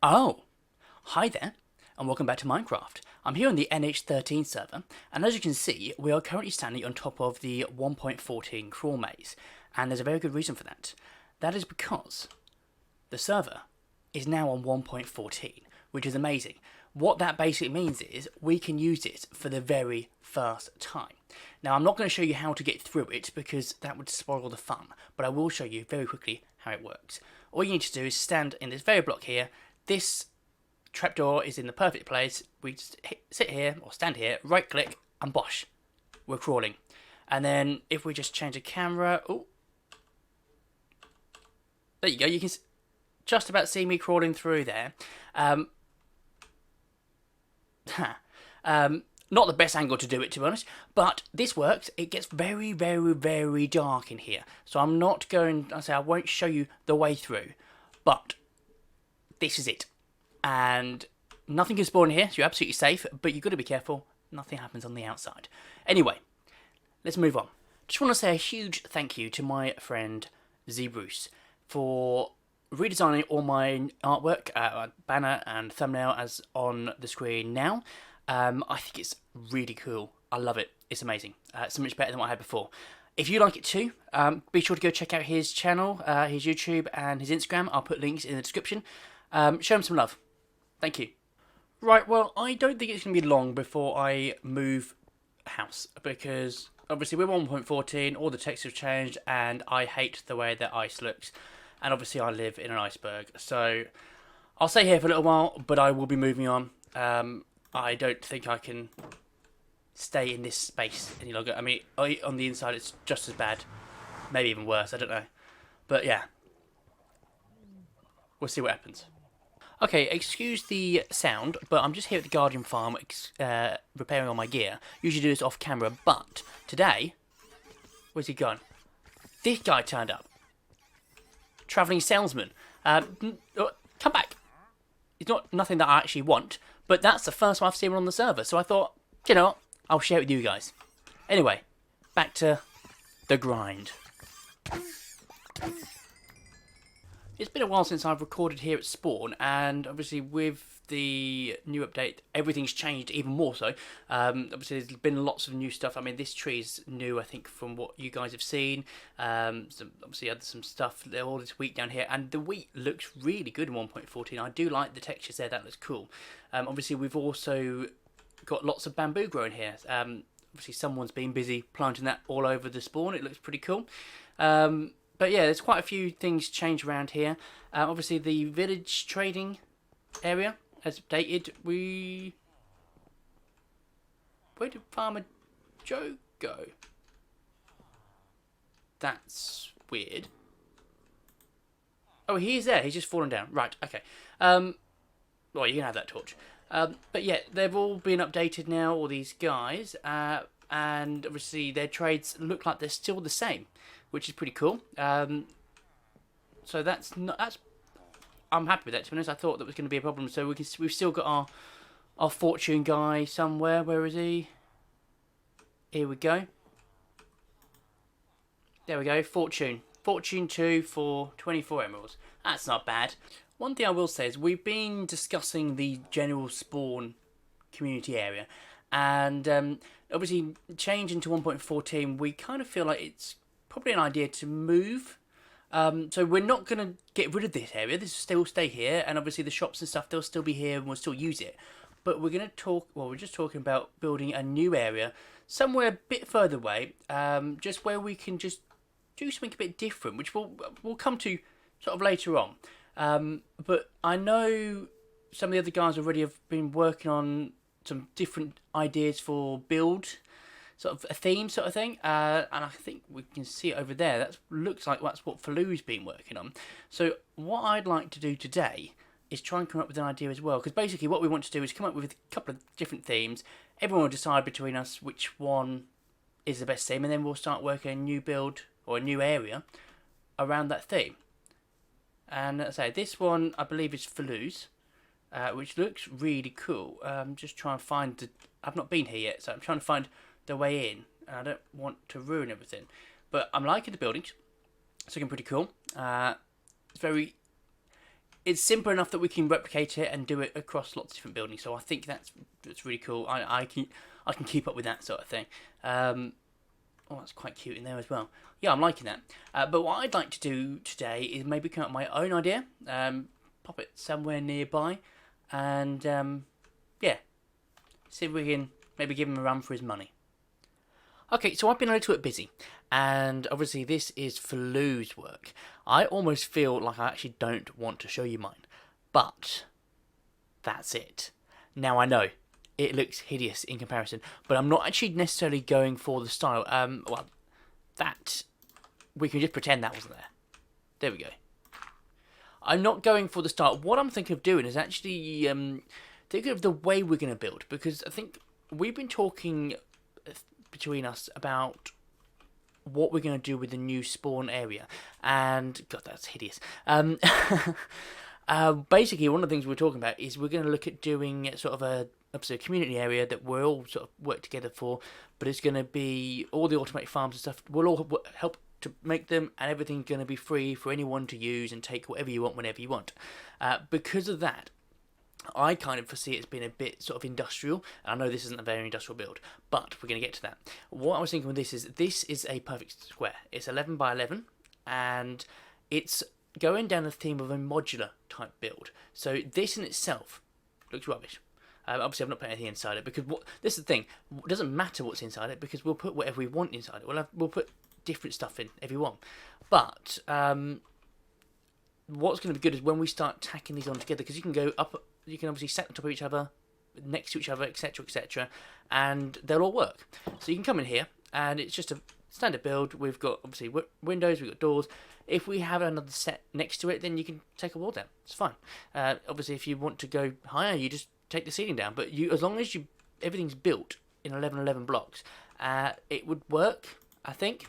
Oh, hi there, and welcome back to Minecraft. I'm here on the NH13 server, and as you can see, we are currently standing on top of the 1.14 crawl maze, and there's a very good reason for that. That is because the server is now on 1.14, which is amazing. What that basically means is we can use it for the very first time. Now, I'm not going to show you how to get through it because that would spoil the fun, but I will show you very quickly how it works. All you need to do is stand in this very block here. This trapdoor is in the perfect place. We just sit here or stand here, right click, and bosh, we're crawling. And then if we just change the camera, oh, there you go. You can just about see me crawling through there. Not the best angle to do it, to be honest, but this works. It gets very, very, very dark in here. So I'm not going, I won't show you the way through, but this is it. And nothing can spawn here, so you're absolutely safe, but you've got to be careful. Nothing happens on the outside. Anyway, let's move on. Just want to say a huge thank you to my friend Zeabruse for redesigning all my artwork, banner and thumbnail as on the screen now. I think it's really cool. I love it. It's amazing. It's so much better than what I had before. If you like it too, be sure to go check out his channel, his YouTube and his Instagram. I'll put links in the description. Show him some love. Thank you. Right, well, I don't think it's going to be long before I move house, because obviously we're 1.14, all the text have changed, and I hate the way that ice looks. And obviously I live in an iceberg, so I'll stay here for a little while, but I will be moving on. I don't think I can stay in this space any longer. I mean, on the inside it's just as bad, maybe even worse, I don't know. But yeah, we'll see what happens. Okay, excuse the sound, but I'm just here at the Guardian Farm repairing all my gear. Usually do this off camera, but today, where's he gone? This guy turned up. Travelling salesman. Come back. It's not nothing that I actually want, but that's the first one I've seen on the server, so I thought, you know what, I'll share it with you guys. Anyway, back to the grind. It's been a while since I've recorded here at Spawn, and obviously with the new update, everything's changed even more so. Obviously there's been lots of new stuff. I mean, this tree is new, I think, from what you guys have seen. Obviously had some stuff, all this wheat down here, and the wheat looks really good in 1.14. I do like the textures there, that looks cool. Obviously we've also got lots of bamboo growing here. Obviously someone's been busy planting that all over the spawn. It looks pretty cool. But yeah, there's quite a few things changed around here. Obviously, the village trading area has updated. Where did Farmer Joe go? That's weird. Oh, he's there. He's just fallen down. Right, okay. Well, you can have that torch. But yeah, they've all been updated now, all these guys. And obviously, their trades look like they're still the same, which is pretty cool. So I'm happy with that, to be honest. I thought that was going to be a problem. So we've still got our fortune guy somewhere. Where is he? Here we go. There we go. Fortune 2 for 24 emeralds. That's not bad. One thing I will say is we've been discussing the general spawn community area, and obviously changing to 1.14, we kind of feel like it's probably an idea to move. So we're not going to get rid of this area. This will still stay here, and obviously the shops and stuff, they'll still be here and we'll still use it. But we're going to talk, well, we're just talking about building a new area somewhere a bit further away, just where we can just do something a bit different, which we'll come to sort of later on. But I know some of the other guys already have been working on some different ideas for build, sort of a theme sort of thing, and I think we can see it over there. That looks like that's what Falu's been working on. So what I'd like to do today is try and come up with an idea as well, because basically what we want to do is come up with a couple of different themes. Everyone will decide between us which one is the best theme, and then we'll start working a new build or a new area around that theme. And as I say, this one I believe is Falu's, which looks really cool. Just trying to find I've not been here yet, so I'm trying to find the way in, and I don't want to ruin everything. But I'm liking the buildings. It's looking pretty cool. It's it's simple enough that we can replicate it and do it across lots of different buildings. So I think that's really cool. I can keep up with that sort of thing. Oh, that's quite cute in there as well. Yeah, I'm liking that. But what I'd like to do today is maybe come up with my own idea, pop it somewhere nearby, and yeah, see if we can maybe give him a run for his money. Okay, so I've been a little bit busy, and obviously this is Flu's work. I almost feel like I actually don't want to show you mine, but that's it. Now I know, it looks hideous in comparison, but I'm not actually necessarily going for the style. Well, that, we can just pretend that wasn't there. There we go. I'm not going for the style. What I'm thinking of doing is actually thinking of the way we're going to build, because I think we've been talking between us about what we're going to do with the new spawn area, and God, that's hideous. Basically, one of the things we're talking about is we're going to look at doing sort of a community area that we'll all sort of work together for, but it's going to be all the automatic farms and stuff. We'll all help to make them, and everything's going to be free for anyone to use and take whatever you want whenever you want. Because of that, I kind of foresee it as being a bit sort of industrial. I know this isn't a very industrial build, but we're going to get to that. What I was thinking with this is a perfect square. It's 11 by 11, and it's going down the theme of a modular type build. So this in itself looks rubbish. Obviously, I've not put anything inside it, because this is the thing. It doesn't matter what's inside it, because we'll put whatever we want inside it. We'll put different stuff in if we want. But what's going to be good is when we start tacking these on together, because you can go up. You can obviously set on top of each other, next to each other, etc., etc., and they'll all work. So you can come in here, and it's just a standard build. We've got obviously windows, we've got doors. If we have another set next to it, then you can take a wall down. It's fine. Obviously, if you want to go higher, you just take the ceiling down. But as long as everything's built in 11 blocks, it would work. I think,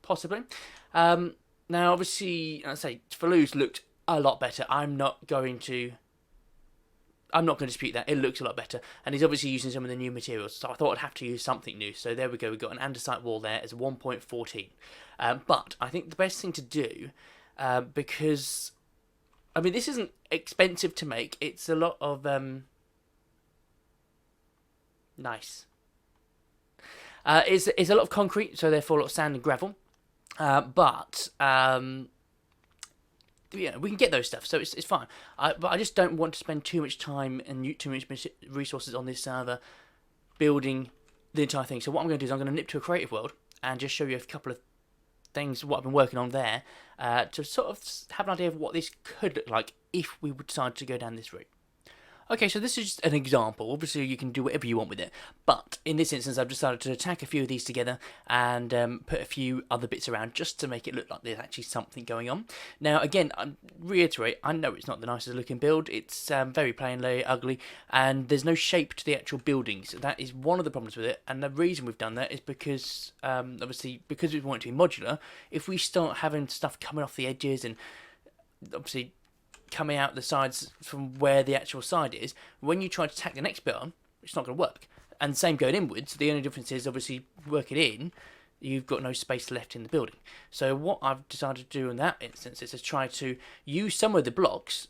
possibly. Now, obviously, I say Flu's looked a lot better. I'm not going to dispute that. It looks a lot better, and he's obviously using some of the new materials, so I thought I'd have to use something new. So there we go. We've got an andesite wall there as 1.14. But I think the best thing to do, because I mean this isn't expensive to make. It's a lot of nice. It's a lot of concrete, so therefore a lot of sand and gravel. But yeah, we can get those stuff, so it's fine. But I just don't want to spend too much time and too much resources on this server building the entire thing. So what I'm going to do is I'm going to nip to a creative world and just show you a couple of things, what I've been working on there, to sort of have an idea of what this could look like if we would decide to go down this route. Okay, so this is just an example. Obviously, you can do whatever you want with it. But in this instance, I've decided to attack a few of these together and put a few other bits around just to make it look like there's actually something going on. Now, again, I reiterate, I know it's not the nicest looking build. It's very plainly ugly, and there's no shape to the actual buildings. That is one of the problems with it, and the reason we've done that is because, obviously, because we want it to be modular, if we start having stuff coming off the edges and, obviously, coming out the sides from where the actual side is, when you try to tack the next bit on, it's not going to work. And same going inwards. The only difference is obviously work it in, you've got no space left in the building. So what I've decided to do in that instance is to try to use some of the blocks,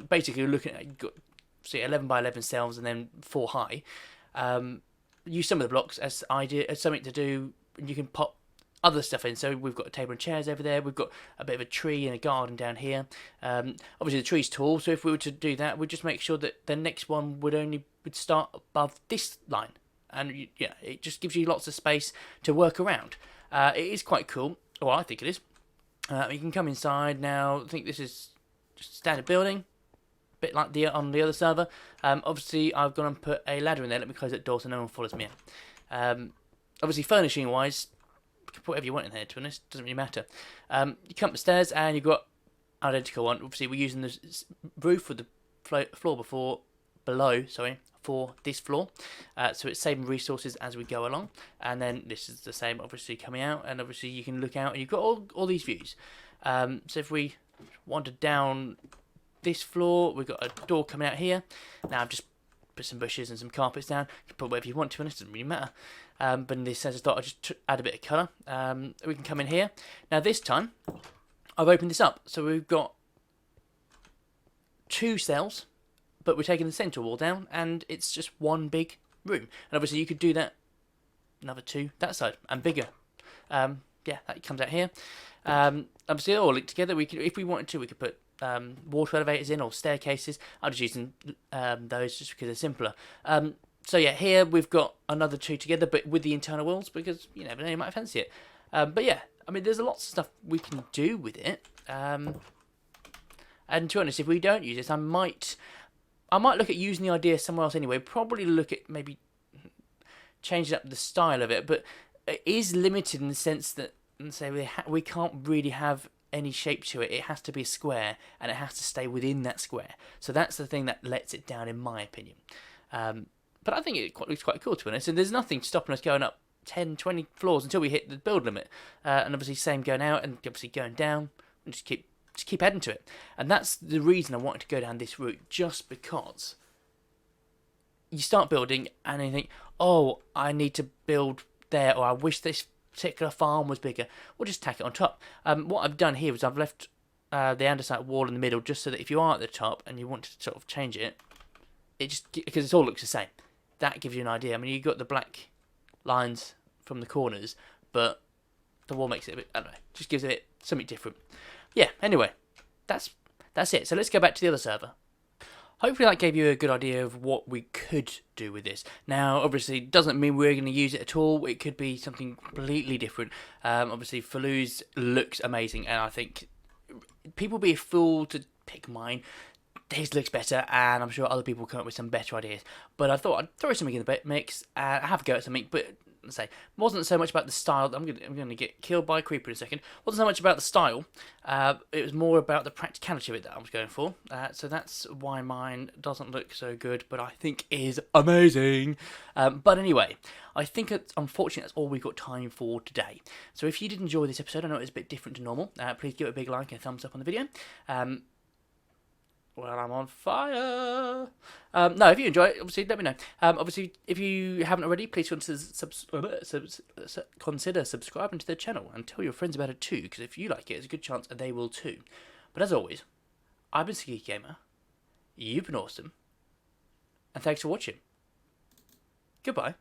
basically looking at, you've got, see, 11 by 11 cells and then 4 high. Use some of the blocks as something to do, and you can pop other stuff in. So we've got a table and chairs over there, we've got a bit of a tree and a garden down here. Obviously the tree's tall, so if we were to do that, we'd just make sure that the next one would start above this line, and yeah, it just gives you lots of space to work around. It is quite cool. Well, I think it is. You can come inside now. I think this is just a standard building, a bit like on the other server. Obviously I've gone and put a ladder in there. Let me close that door so no one follows me in. Obviously furnishing wise, you can put whatever you want in there, to be honest, doesn't really matter. You come up the stairs and you've got identical one. Obviously we're using the roof with the floor below for this floor, so it's saving resources as we go along. And then this is the same, obviously coming out, and obviously you can look out and you've got all these views. So if we wandered down this floor, we've got a door coming out here. Now I've just put some bushes and some carpets down. You can put whatever you want to, and it doesn't really matter. But in this sense, I thought I'd just add a bit of colour. We can come in here. Now this time, I've opened this up. So we've got 2 cells, but we're taking the central wall down, and it's just one big room. And obviously you could do that, another 2 that side, and bigger. Yeah, that comes out here. Obviously they're all linked together. We could, if we wanted to, we could put water elevators in, or staircases. I'm just using those just because they're simpler. So yeah, here we've got another 2 together, but with the internal walls, because you never know, you might fancy it. But yeah, I mean, there's lots of stuff we can do with it. And to be honest, if we don't use this, I might look at using the idea somewhere else anyway. Probably look at maybe changing up the style of it, but it is limited in the sense that, say, we can't really have any shape to it. It has to be a square, and it has to stay within that square. So that's the thing that lets it down, in my opinion. But I think it looks quite cool, to be honest. And there's nothing stopping us going up 10, 20 floors until we hit the build limit. And obviously same going out and obviously going down. And just keep adding to it. And that's the reason I wanted to go down this route, just because you start building and you think, oh, I need to build there, or I wish this particular farm was bigger. We'll just tack it on top. What I've done here is I've left the andesite wall in the middle, just so that if you are at the top and you want to sort of change it, because it all looks the same. That gives you an idea. I mean, you've got the black lines from the corners, but the wall makes it a bit, I don't know, just gives it something different. Yeah, anyway, that's it. So let's go back to the other server. Hopefully that gave you a good idea of what we could do with this. Now, obviously, it doesn't mean we're going to use it at all. It could be something completely different. Obviously, Faloo's looks amazing, and I think people be a fool to pick mine. His looks better, and I'm sure other people come up with some better ideas. But I thought I'd throw something in the mix, have a go at something, but let's say, wasn't so much about the style. I'm going to get killed by a creeper in a second. Wasn't so much about the style. It was more about the practicality of it that I was going for. So that's why mine doesn't look so good, but I think is amazing. But anyway, I think it's unfortunate that's all we've got time for today. So if you did enjoy this episode, I know it's a bit different to normal. Please give it a big like and a thumbs up on the video. Well, I'm on fire. No, if you enjoy it, obviously, let me know. Obviously, if you haven't already, please consider subscribing to the channel and tell your friends about it too, because if you like it, there's a good chance they will too. But as always, I've been Ski Gamer, you've been awesome, and thanks for watching. Goodbye.